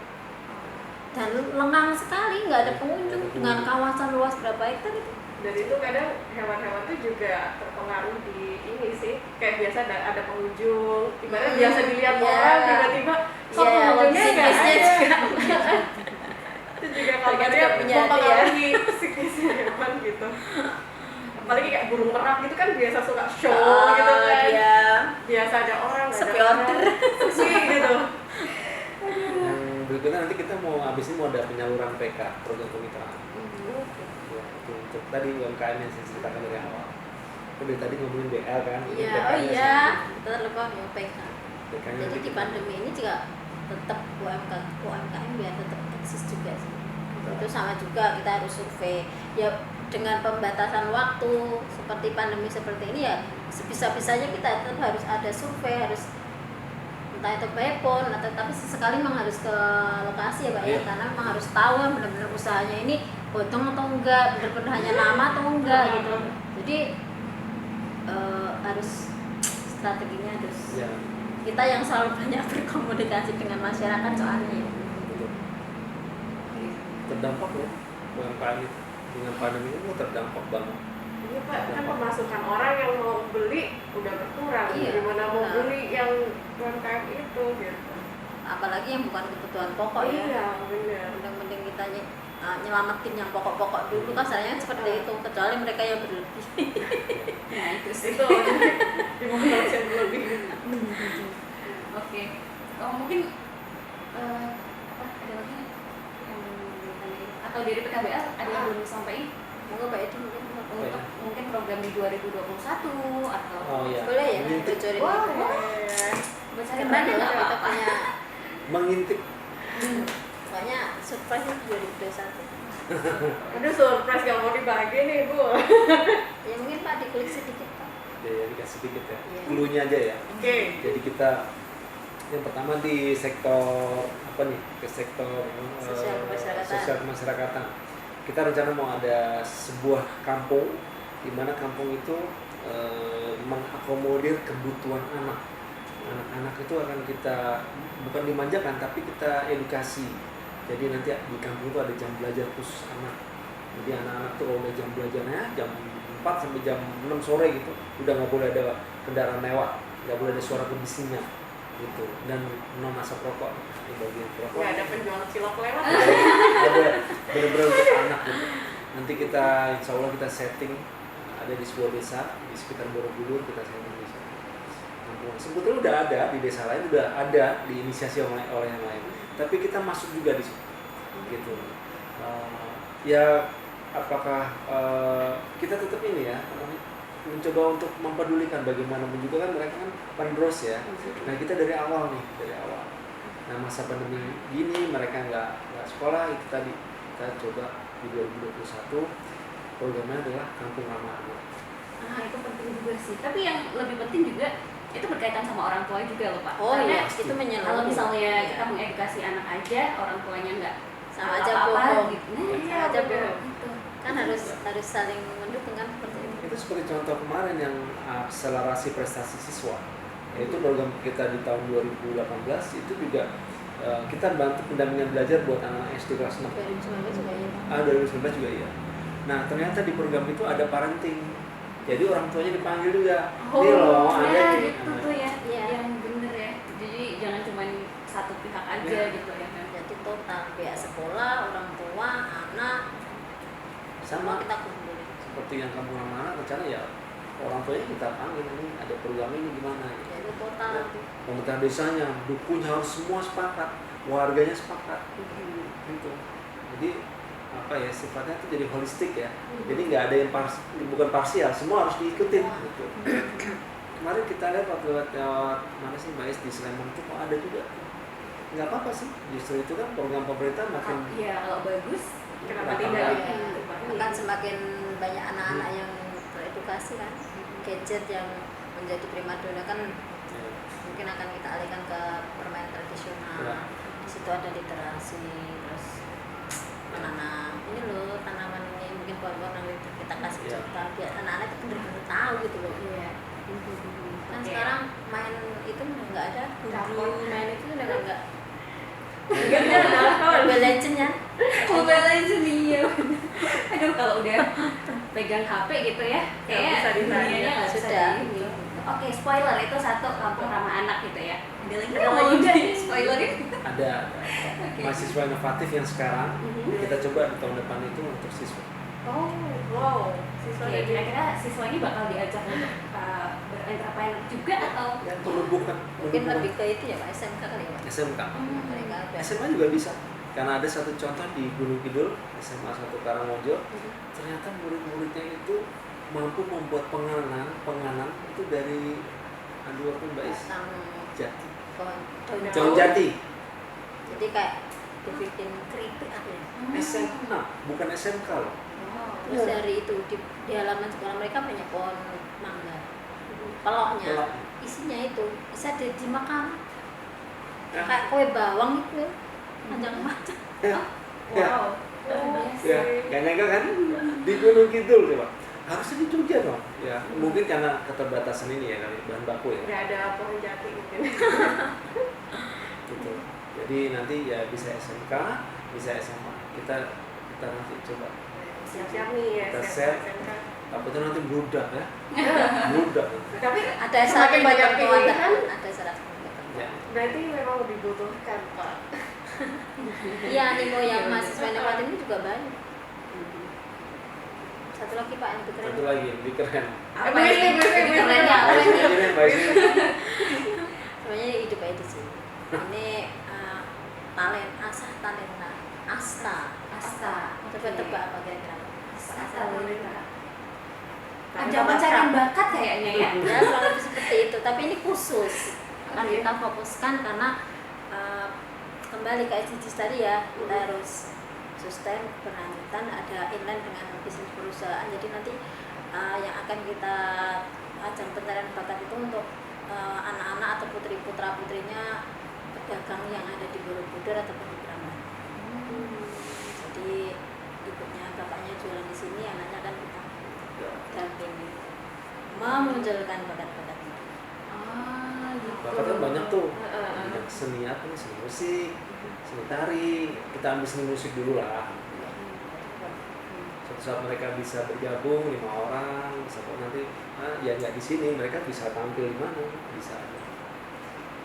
Dan lengang sekali, nggak ada pengunjung dengan kawasan luas berapa hektar itu. Dan itu kadang hewan-hewan tuh juga terpengaruh di ini sih, kayak biasa ada pengunjung, ibarat biasa dilihat Iya. orang tiba-tiba kok Iya, pengunjungnya nggak psikisnya ada. juga. Itu juga Mereka kabarnya juga punya itu ya. mempengaruhi psikisnya hewan gitu. Apalagi kayak burung merak gitu kan biasa suka show gitu kan. Iya. Biasa ada orang, nggak ada Sepi order. orang, sepi gitu. yang berikutnya nanti kita mau habis ini mau ada penyaluran PK, program kemitraan. Ya, itu untuk tadi UMKM yang saya ceritakan dari awal. Aku dari tadi ngomongin BL kan. ini Iya, PK-nya oh iya, sih. telepon ya PK. PK-nya Jadi nanti di kita- pandemi ini juga tetap UMKM biar tetap eksis juga sih. Itu sama juga kita harus survei. Ya dengan pembatasan waktu seperti pandemi seperti ini ya sebisa-bisanya kita tetap harus ada survei, harus entah itu by phone atau tapi sesekali memang harus ke lokasi ya Pak ya, Iya. karena memang harus tahu benar-benar usahanya ini potong atau enggak, benar-benar hanya nama atau enggak gitu. Jadi harus strateginya harus Ya, kita yang selalu banyak berkomunikasi dengan masyarakat soalnya. betul. Terdampak loh UMKM itu dengan pandemi ini terdampak banget. Iya Pak, kan pemasukan orang yang mau beli udah berkurang. Iya, Gimana mau benar. beli yang UMKM itu gitu. Apalagi yang bukan kebutuhan pokok ya. Iya, benar. Mending kita nyelamatin yang pokok-pokok dulu kan sebenarnya seperti itu, kecuali mereka yang berlebih. Nah itu sih. Itu di motivasi yang berlebih. Oke. Oh mungkin apa ada lagi yang ditanyain atau dari PKBL ada yang belum disampaikan Monggo Pak Edi mungkin untuk mungkin program di 2021 atau Oh iya. boleh ya Mengintip. bocorin Wah, dikit. bocorin Kemarin banyak loh nggak kita apa-apa. punya Mengintip. pokoknya surprise itu 2021. Aduh surprise gak mau dibagi nih Bu. Ya mungkin Pak dikulik sedikit Pak. Ya dikasih sedikit ya. Iya. Cluenya aja ya. Oke. Jadi kita yang pertama di sektor apa nih? Ke sektor Sosial kemasyarakatan. sosial kemasyarakatan. Kita rencana mau ada sebuah kampung di mana kampung itu mengakomodir kebutuhan anak. Anak-anak itu akan kita bukan dimanjakan tapi kita edukasi. Jadi nanti di kampung itu ada jam belajar khusus anak. Jadi anak-anak tuh kalau udah jam belajarnya jam 4 sampai jam 6 sore gitu, udah nggak boleh ada kendaraan mewah, nggak boleh ada suara kebisingan gitu, dan non asap rokok di bagian rokok. Nggak ada penjual cilok lewat. Ada benar-benar untuk anak gitu. Nanti kita insya Allah kita setting ada di sebuah desa di sekitar Borobudur, kita setting di sana. Kampung sebetulnya udah ada di desa lain, udah ada diinisiasi oleh yang lain, tapi kita masuk juga di situ gitu. Ya apakah kita tetap ini ya mencoba untuk mempedulikan, bagaimanapun juga kan mereka kan penerus ya. Nah kita dari awal nih, dari awal. Nah masa pandemi gini mereka nggak sekolah, itu tadi kita coba di 2021 programnya adalah Kampung Ramah Anak. Ah itu penting juga sih. Tapi yang lebih penting juga itu berkaitan sama orang tua juga loh Pak. Oh Karena iya, itu menyeluruh. kalau misalnya Iya. kita mengedukasi anak aja, orang tuanya nggak Sama aja apa-apa bohong. gitu. Sama aja bener. bohong. Gitu. Kan harus saling mendukung kan seperti itu. Itu seperti contoh kemarin yang akselerasi prestasi siswa, yaitu program kita di tahun 2018 itu juga kita bantu pendampingan belajar buat anak SD kelas 6. 2019 juga ya. 2019 juga iya. Nah ternyata di program itu ada parenting, jadi orang tuanya dipanggil juga. Ini loh ada ya, nih. gitu tuh ya, Iya. yang bener ya. Jadi jangan cuma satu pihak aja Iya. gitu ya kan. Jadi total pihak sekolah, orang tua, anak, semua Sama kita kumpulin. seperti yang kamu anak rencana ya orang tuanya kita panggil, ini ada program ini gimana gitu. Jadi total Ya. nanti. Pemerintah desanya, dukunya harus semua sepakat, warganya sepakat gitu. Jadi apa ya sifatnya itu jadi holistik ya. Jadi nggak ada yang bukan parsial, semua harus diikutin gitu. Kemarin kita lihat waktu lewat mana sih Mbak Is di Sleman itu kok ada juga. Nggak apa-apa sih, justru itu kan program pemerintah makin Iya kalau bagus. Kenapa Kenapa tidak? enggak? Ya, akan semakin banyak anak-anak yang teredukasi kan. Gadget yang menjadi primadona kan ya, mungkin akan kita alihkan ke permainan tradisional. Ya. Di situ ada literasi, terus menanam ini loh tanaman ini mungkin pohon-pohon yang kita kasih Ya. contoh biar anak-anak itu benar-benar tahu gitu loh. Iya. Kan Oke. sekarang main itu udah nggak ada, dulu main itu udah nggak. Enggak ada. Mobile Legends ya. Mobile Legends iya. Aduh kalau udah pegang HP gitu ya, Nggak kayak bisa ditanya. dunianya nggak bisa Sudah. gitu. Oke, spoiler itu satu Kampung Ramah Anak gitu ya. Ada lagi Ada apa lagi. juga nih spoiler itu? ada mahasiswa inovatif yang sekarang Mhm. kita coba di tahun depan itu untuk siswa. Oh, Wow. Siswa oke. dari Kira-kira siswanya bakal diajak untuk berentrepreneur juga atau? Ya menumbuhkan Mungkin lebih ke itu ya Pak SMK kali ya Pak. SMK. Mereka ada. SMA juga bisa. Karena ada satu contoh di Gunung Kidul, SMA 1 Karangmojo, ternyata murid-muridnya itu mampu membuat penganan itu dari apa Mbak Is? Batang Jati. pohon Daun. Daun jati. Jadi kayak dibikin keripik apa ya. SMA, bukan SMK loh. Terus dari itu di halaman sekolah mereka banyak pohon mangga. Peloknya Pelok. isinya itu bisa dimakan. Ya. Kayak kue bawang itu macam-macam. Ya, ya, Wow. Luar biasa. ya. Gak nyangka kan? Di Gunung Kidul coba. Harusnya di Jogja dong. Ya, mungkin karena keterbatasan ini ya kali bahan baku ya. nggak ada pohon jati mungkin. Gitu. Jadi nanti ya bisa SMK, bisa SMA. Kita nanti coba. Siap-siap nih ya. Kita siap-siap set. SMK. Takutnya nanti bludak ya. Bludak. Tapi Ada semakin syarat banyak ketentuan, pilihan, ada syarat ketentuan. Ya. berarti memang dibutuhkan Pak. Iya, animo yang mahasiswa inovatif ini juga banyak. Satu lagi Pak, yang lebih keren. Satu lagi lebih keren. Apa ini? Lebih kerennya apa Mbak ini? Ismi, Mbak Ismi. Namanya hidup edisi. Ini talenta Asta. Coba tebak apa kira-kira? Ajang pencarian bakat kayaknya ya. Ya kurang lebih seperti itu, tapi ini khusus akan kita fokuskan karena kembali ke SDGs tadi ya, kita harus sustain berlanjutan, ada inline dengan bisnis perusahaan. Jadi nanti yang akan kita ajang pencarian bakat itu untuk anak-anak atau putra putrinya pedagang yang ada di Borobudur ataupun di Prambanan. Jadi ibunya bapaknya jualan di sini, anaknya kan kita dampingi memunculkan bakat-bakat itu. Gitu. Bakat kan banyak tuh. Banyak seni apa nih, seni musik, seni tari. Kita ambil seni musik dulu lah. Suatu saat mereka bisa bergabung 5 orang, sampai nanti ya nggak di sini, mereka bisa tampil di mana, bisa.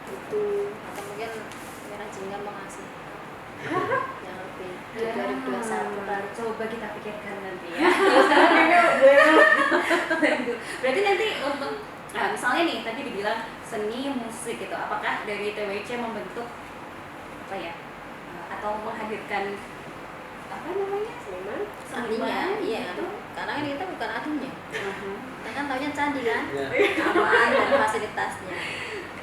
Itu atau mungkin Merah Jingga mau ngasih yang lebih di 2021 kan. Coba kita pikirkan nanti ya. Berarti nanti untuk misalnya nih tadi dibilang seni musik gitu, apakah dari TWC membentuk apa ya atau menghadirkan apa namanya Ahlinya, iya. gitu? Karena kan kita bukan ahlinya. Uh-huh. Kita kan taunya candi kan, Ya. aman dan fasilitasnya.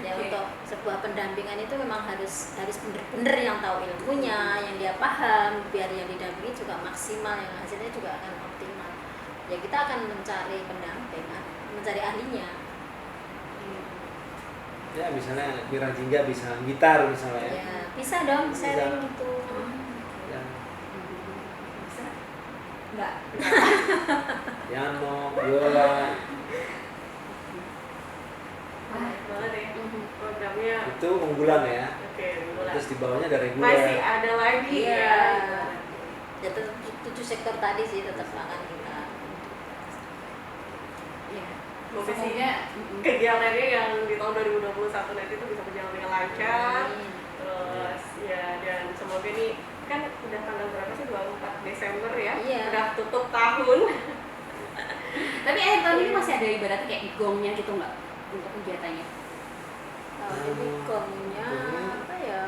Ya Oke. untuk sebuah pendampingan itu memang harus bener-bener yang tahu ilmunya, yang dia paham, biar yang didampingi juga maksimal, yang hasilnya juga akan optimal. Ya kita akan mencari pendamping, mencari ahlinya. Ya misalnya Mira Jingga bisa gitar misalnya ya. Ya bisa dong sharing gitu. Ya. Bisa? Enggak. Piano, biola, Baik banget ya programnya. itu unggulan ya. Oke, mulai. Terus di bawahnya ada reguler. Masih ada lagi Iya. ya. Ya tetap 7 sektor tadi sih tetap akan kita. Iya. Semoga sih Semoga kegiatannya yang di tahun 2021 nanti itu bisa berjalan dengan lancar. Amin. Terus ya, dan semoga nih kan udah tanggal berapa sih, 24 Desember ya, Iya. udah tutup tahun. tapi akhir tahun ini masih ada ibaratnya kayak gongnya gitu nggak untuk kegiatannya? Ini gongnya apa ya?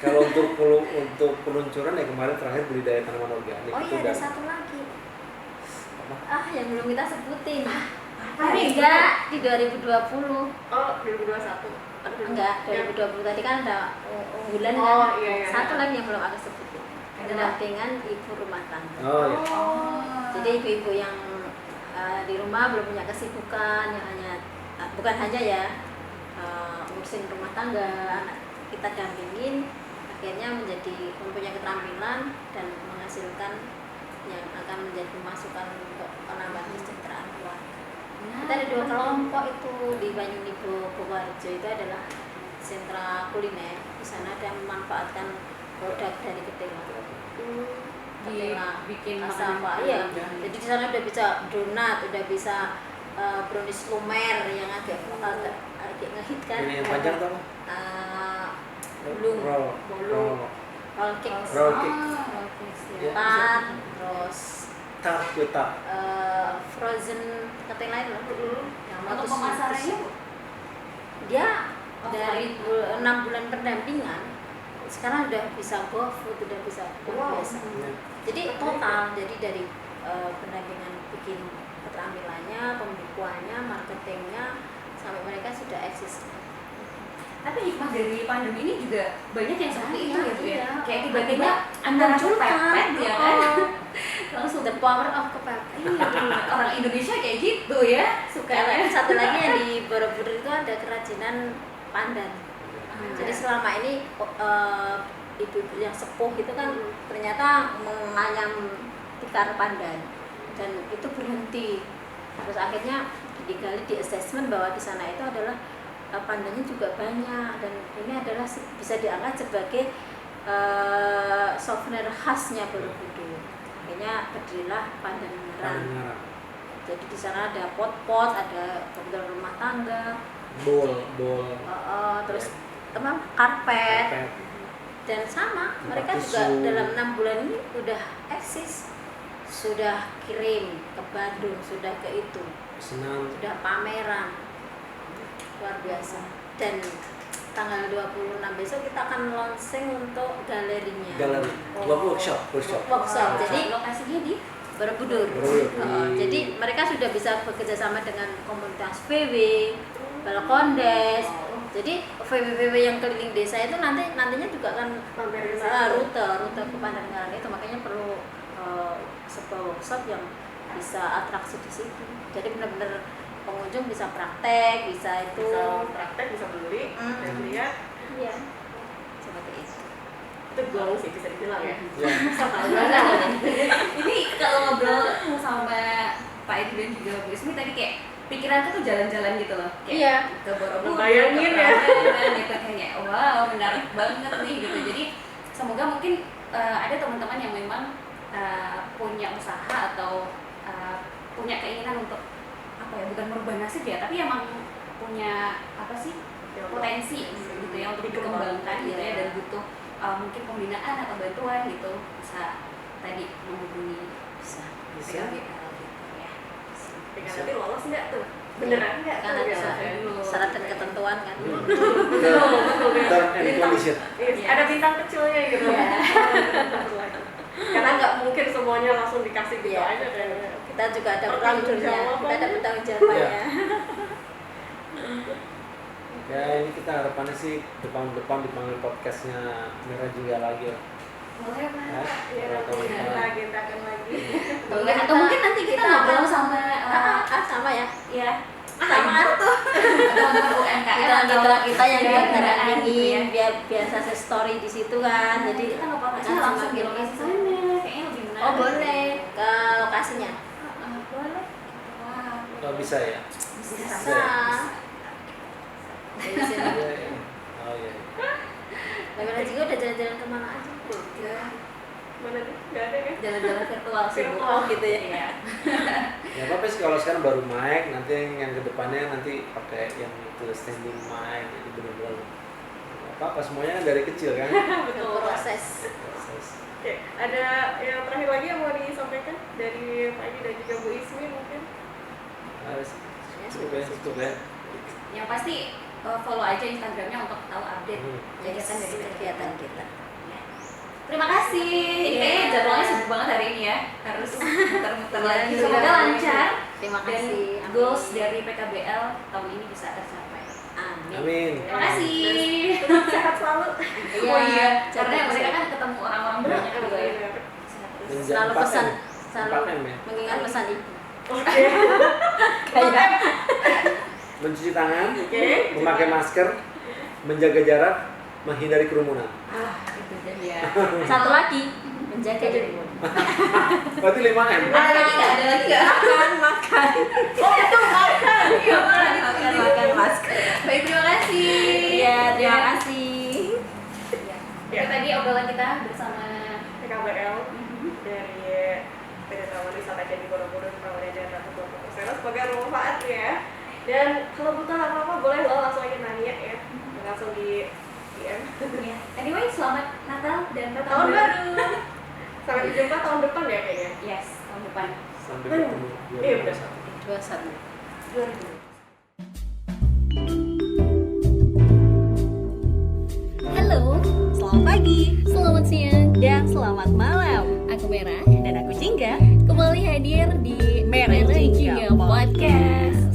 Kalau untuk peluncuran ya kemarin terakhir budidaya tanaman organik Oh itu iya ada udah satu lagi. apa? Yang belum kita sebutin. Tapi Enggak di 2020. Oh, 2021. Enggak, 2020 tadi kan ada unggulan kan. Oh, iya, iya. Satu lagi yang belum aku sebutin. Adalah? Pendampingan ibu rumah tangga. Oh ya. Jadi ibu-ibu yang di rumah belum punya kesibukan, yang hanya bukan hanya ya ngurusin rumah tangga, anak kita dampingin, akhirnya mempunyai keterampilan dan menghasilkan yang akan menjadi masukan untuk penambahan kesejahteraan keluarga. Kita ada 2 kelompok itu di Banyunibo, Purworejo itu adalah sentra kuliner. Di sana ada memanfaatkan produk dari ketela. Bikin Asapa, iya. Jadi di sana udah bisa donat, udah bisa brownies lumer yang agak ngehit kan. Ini yang panjang tuh apa? Belum. Roll Roll cake, Roll cake. Ya. tart, terus tart kue tart. frozen keting lain loh. Yang Untuk motus- pemasarannya Bu? dia Oh, dari 6 bulan pendampingan sekarang udah bisa GoFood, udah bisa Wow. biasa. Ya. Jadi total, jadi dari pendampingan bikin keterampilannya, pembukuannya, marketingnya, sampai mereka sudah eksis. Tapi hikmah dari pandemi ini juga banyak yang seperti itu ya Bu ya. Iya. Kayak tiba-tiba Antara muncul pepet ya kan. langsung the power of kepepet. Orang Indonesia kayak gitu ya. Kalau Sukanya. satu lagi yang di Borobudur itu ada kerajinan pandan. Jadi selama ini ibu-ibu yang sepuh itu kan ternyata menganyam tikar pandan dan itu berhenti. Terus akhirnya digali di assessment bahwa di sana itu adalah pandannya juga banyak dan ini adalah bisa diangkat sebagai souvenir khasnya Borobudur. Akhirnya berdirilah pandan beneran. Pandan. Jadi di sana ada pot-pot, ada kebutuhan rumah tangga, Bol. terus karpet. Dan sama, mereka juga Tisu. dalam 6 bulan ini udah eksis sudah kirim ke Bandung, sudah ke itu, Senang. sudah pameran luar biasa. Dan tanggal 26 besok kita akan launching untuk galerinya. Galeri. Workshop. Jadi lokasinya di Borobudur. Borobudur. Jadi mereka sudah bisa bekerja sama dengan komunitas VW, Balkondes. Jadi VW yang keliling desa itu nantinya juga akan Mampir ke sana. rute ke Pandangaran itu, makanya perlu sebuah workshop yang bisa atraksi di situ. Jadi benar-benar pengunjung bisa praktek, bisa itu. Bisa praktek, bisa beli dan lihat. Iya. Seperti itu. Itu gong sih bisa dibilang ya. Ya. ini kalau ngobrol sama Pak Edi dan juga Bu Ismi tadi kayak pikiranku tuh jalan-jalan gitu loh, kayak Iya. ke Borobudur, Bayangin ke ya. Prambanan gitu, kayak wow menarik banget nih gitu. Jadi semoga mungkin ada teman-teman yang memang punya usaha atau punya keinginan untuk apa ya, bukan merubah nasib ya, tapi emang punya apa sih potensi gitu ya untuk dikembangkan gitu ya, dan butuh mungkin pembinaan atau bantuan gitu, bisa tadi menghubungi Bisa. PKBL gitu ya. Tinggal nanti lolos nggak tuh? Beneran nggak Kan tuh? ada Gitu. syarat dan ketentuan kan. Term and condition. Yes, ada bintang kecilnya gitu ya. Karena nggak mungkin semuanya langsung dikasih gitu Iya. aja kan. Kita juga ada Bertanggung prosedurnya, jawab. kita ada bertanggung jawabannya. Ya ini kita harapannya sih depan dipanggil podcastnya Merah Jaya lagi lah. Boleh Pak. Ya, Tahun-tahun. lagi, akan lagi. Boleh, atau mungkin nanti kita ngobrol sama Sama ya. ya Sama tuh. teman-teman UMKM Kita yang ya, biar kendaraan angin, gitu ya. biar biasa story di situ kan. Jadi kita nggak apa-apa sih akan langsung di semakin- lokasi sana, kayaknya lebih menarik. Oh boleh ke lokasinya. Boleh. Wah, Oh bisa ya? Bisa. Dari sini. Iya, iya. Oh iya. Bagaimana juga udah jalan-jalan kemana aja? Mana nih? Nggak ada kan? Jalan-jalan virtual sih Bu. Virtual. gitu ya. Iya. Ya apa sih kalau sekarang baru mic, nanti yang kedepannya nanti pakai yang itu standing mic, jadi benar-benar apa semuanya kan dari kecil kan. Betul. Proses. Proses. Oke, ada yang terakhir lagi yang mau disampaikan dari Pak Edi dan juga Bu Ismi mungkin? Harus cukup ya. Yang pasti follow aja Instagramnya untuk tahu update Hmm. kegiatan dari kegiatan kita. Ya. Terima kasih. Ini kayaknya jadwalnya sibuk banget hari ini ya. Harus muter-muter Iya, lagi. iya. Semoga lancar Terima dan kasih. goals dari PKBL tahun ini bisa tercapai. Amin. Amin. Terima kasih. Sehat selalu. Oh iya, karena jaga mereka kesehatan. kan ketemu orang-orang banyak juga ya. Benar. Dan Selalu 4M. pesan, selalu 4M ya. mengingat pesan ibu. Oke. Kayak Mencuci tangan, Oke. memakai masker, menjaga jarak, menghindari kerumunan. Itu dia. satu lagi menjaga dirimu. Berarti 5M. Ada lagi nggak? Ada lagi nggak? Makan. Oh, itu makan. Iya, Makan masker. Baik, terima kasih. Iya, terima kasih. Ya. Itu tadi obrolan kita bersama PKBL dari PD Taman Wisata Candi Borobudur Kabupaten Jakarta Pusat. Semoga bermanfaat ya. Dan kalau butuh apa-apa boleh lo langsung aja nanya ya. Langsung di DM. ya. Anyway, selamat Natal dan Tahun baru. Sampai jumpa tahun depan ya kayaknya. Yes, tahun depan. Sampai ketemu Iya, benar. 2021. 2000. Halo, selamat pagi, selamat siang, dan selamat malam. Aku Merah Dan aku Jingga. kembali hadir di Merah Jingga Podcast.